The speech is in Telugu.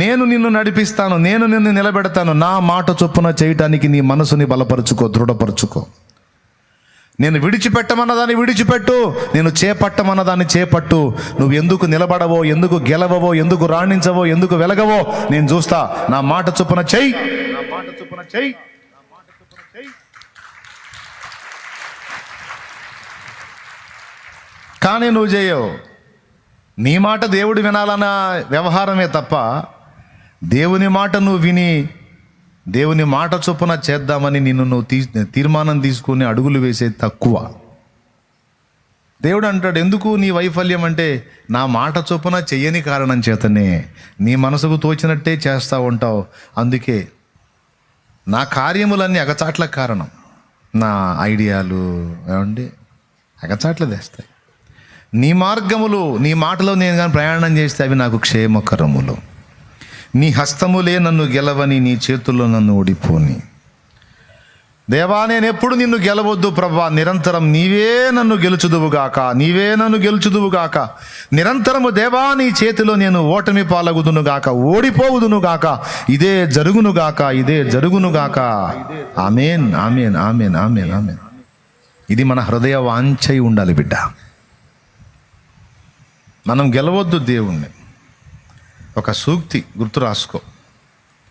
నేను నిన్ను నడిపిస్తాను, నేను నిన్ను నిలబెడతాను. నా మాట చొప్పున చేయటానికి నీ మనసుని బలపరుచుకో, దృఢపరుచుకో. నేను విడిచిపెట్టమన్నదాన్ని విడిచిపెట్టు, నేను చేపట్టమన్నదాన్ని చేపట్టు. నువ్వు ఎందుకు నిలబడవో, ఎందుకు గెలవవో, ఎందుకు రాణించవో, ఎందుకు వెలగవో నేను చూస్తా. నా మాట చొప్పున చెయ్యి, నా మాట చొప్పున చెయ్యి, నా మాట చొప్పున చెయ్యి. కానీ నువ్వు చేయవు. నీ మాట దేవుడు వినాలన్న వ్యవహారమే తప్ప దేవుని మాట నువ్వు విని దేవుని మాట చొప్పున చేద్దామని నువ్వు తీర్మానం తీసుకుని అడుగులు వేసే తక్కువ. దేవుడు అంటాడు, ఎందుకు నీ వైఫల్యం అంటే నా మాట చొప్పున చెయ్యని కారణం చేతనే. నీ మనసుకు తోచినట్టే చేస్తూ ఉంటావు, అందుకే నా కార్యములన్నీ అగచాట్లకు కారణం. నా ఐడియాలు ఏమండి అగచాట్లు తెస్తాయి. నీ మార్గములు, నీ మాటలో నేను కానీ ప్రయాణం చేస్తే అవి నాకు క్షేమకరములు. నీ హస్తములే నన్ను గెలవని, నీ చేతుల్లో నన్ను ఓడిపోని. దేవా, నేను ఎప్పుడు నిన్ను గెలవద్దు ప్రభా, నిరంతరం నీవే నన్ను గెలుచుదువుగాక, నీవే నన్ను గెలుచుదువుగాక. నిరంతరము దేవా నీ చేతిలో నేను ఓటమి పాలగుదునుగాక, ఓడిపోవుదునుగాక. ఇదే జరుగునుగాక, ఇదే జరుగునుగాక. ఆమేన్, ఆమేన్, ఆమేన్, ఆమేన్, ఆమేన్. ఇది మన హృదయ వాంఛై ఉండాలి బిడ్డ. మనం గెలవద్దు దేవుణ్ణి. ఒక సూక్తి గుర్తు రాసుకో.